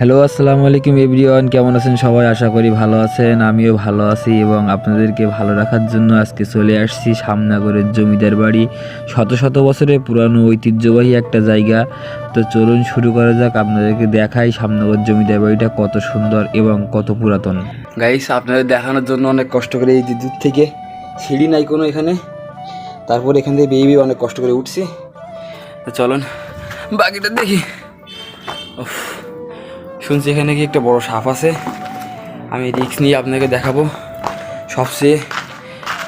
Hello, আসসালামু আলাইকুম everyone. কেমন আছেন সবাই? আশা করি ভালো আছেন। আমিও ভালো আছি এবং আপনাদেরকে ভালো রাখার জন্য আজকে চলে আসছি শামনগরের জমিদার বাড়ি। শত শত বছরের পুরানো ঐতিহ্যবাহী একটা জায়গা। তো চলুন শুরু করা যাক। আপনাদেরকে দেখাই শামনগর জমিদার বাড়িটা কত সুন্দর এবং কত পুরাতন। গাইস, আপনাদের দেখানোর জন্য অনেক কষ্ট করে এই দূর থেকে, সিঁড়ি নাই কোনো এখানে, তারপর এখান থেকে বেবি অনেক কষ্ট করে উঠছি। তো চলুন বাকিটা দেখি। শুনছি এখানে কি একটা বড় সাপ আছে। আমি রিস্ক নিয়ে আপনাকে দেখাবো। সবচেয়ে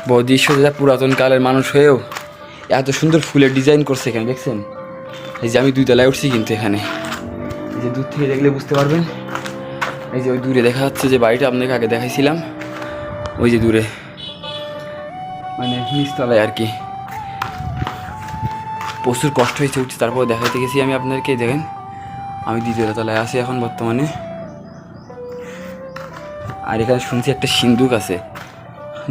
বড় দৃশ্য, যেটা পুরাতন কালের মানুষ হয়েও এত সুন্দর ফুলের ডিজাইন করছে এখানে, দেখছেন? এই যে আমি 2 তলায় উঠছি, কিন্তু এখানে এই যে দূর থেকে দেখলে বুঝতে পারবেন। এই যে ওই দূরে দেখা যাচ্ছে যে বাড়িটা আপনাকে আগে দেখাইছিলাম, ওই যে দূরে, মানে নিচতলায় আর কি। প্রচুর কষ্ট হয়েছে উঠছি, তারপর দেখাইতে গেছি আমি আপনাদেরকে। দেখেন আমি 2 তলায় আছি এখন বর্তমানে। আর এখানে শুনছি একটা সিন্দুক আছে,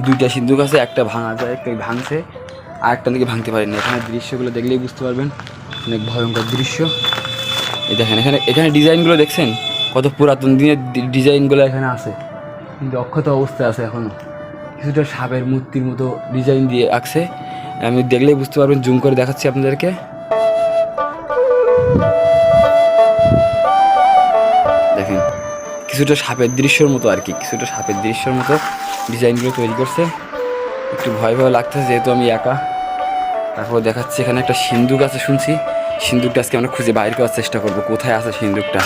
2টা সিন্দুক আছে, একটা ভাঙা যায়, একটা ভাঙছে, আর একটা নাকি ভাঙতে পারেনি। এখানে দৃশ্যগুলো দেখলেই বুঝতে পারবেন, অনেক ভয়ঙ্কর দৃশ্য। এই দেখেন এখানে এখানে ডিজাইনগুলো দেখছেন, কত পুরাতন দিনের ডিজাইনগুলো এখানে আছে, কিন্তু অক্ষত অবস্থায় আছে এখনও। কিছুটা সাপের মূর্তির মতো ডিজাইন দিয়ে আঁকছে, আমি দেখলেই বুঝতে পারবেন। জুম করে দেখাচ্ছি আপনাদেরকে। দেখেন কিছুটা সাপের দৃশ্যর মতো আর কি, কিছুটা সাপের দৃশ্যর মতো ডিজাইনগুলো তৈরি করছে। একটু ভয় ভয় লাগতেছে যেহেতু আমি একা। তারপর দেখাচ্ছি এখানে একটা সিন্দুক আছে, শুনছি সিন্দুকটা আজকে আমরা খুঁজে বাইর করার চেষ্টা করবো, কোথায় আছে সিন্দুকটা,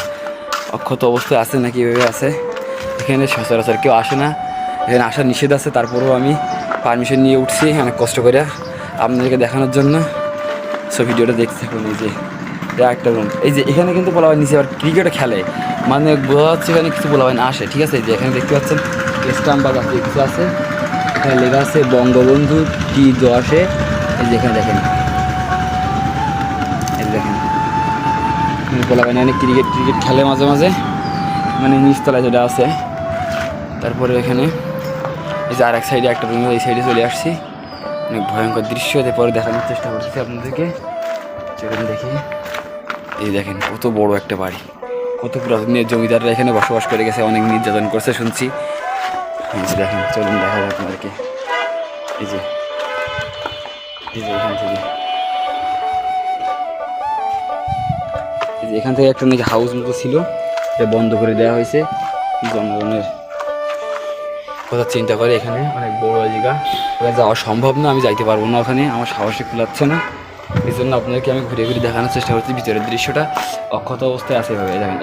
অক্ষত অবস্থায় আছে নাকি এভাবে আছে। এখানে সচরাচর কেউ আসে না, এখানে আসার নিষেধ আছে, তারপরেও আমি পারমিশন নিয়ে উঠছি অনেক কষ্ট করে আপনাদেরকে দেখানোর জন্য। সো ভিডিওটা দেখতে থাকুন। এই যে একটা রুম, এই যে এখানে কিন্তু বলা হয় নিচে আবার ক্রিকেটও খেলে, মানে বোঝা যাচ্ছে এখানে কিছু বলা হয় না আসে, ঠিক আছে? যে এখানে দেখতে পাচ্ছেন স্টাম্প বা কিছু আছে, এখানে লেখা আছে বঙ্গবন্ধু T10। এই যে এখানে দেখেন, এই দেখেন বলা হয় না, অনেক ক্রিকেট খেলে মাঝে মাঝে, মানে নিচতলায় যেটা আছে। তারপরে এখানে এই যে আর এক সাইডে একটা রুম, এই সাইডে চলে আসছি। অনেক ভয়ঙ্কর দৃশ্য, এরপরে দেখানোর চেষ্টা করছি আপনাদেরকে। চলুন দেখি। এই দেখেন কত বড় একটা বাড়ি, কত পুরাতন জমিদাররা এখানে বসবাস করে গেছে, অনেক নির্যাতন করছে শুনছি। এই যে দেখেন, চলুন দেখা যাক আপনাদেরকে। এই যে এখান থেকে, এই যে এখান থেকে একটা নাকি হাউস মতো ছিল, এটা বন্ধ করে দেওয়া হয়েছে জনগণের কথা চিন্তা করে। এখানে অনেক বড় জায়গা, ওখানে যাওয়া সম্ভব না, আমি যাইতে পারবো না ওখানে, আমার সাহসে কুলাচ্ছে না। এই জন্য আপনাদেরকে আমি ঘুরে ঘুরে দেখানোর চেষ্টা করছি ভিতরের দৃশ্যটা। অক্ষত অবস্থায় আছে এভাবে দেখেন।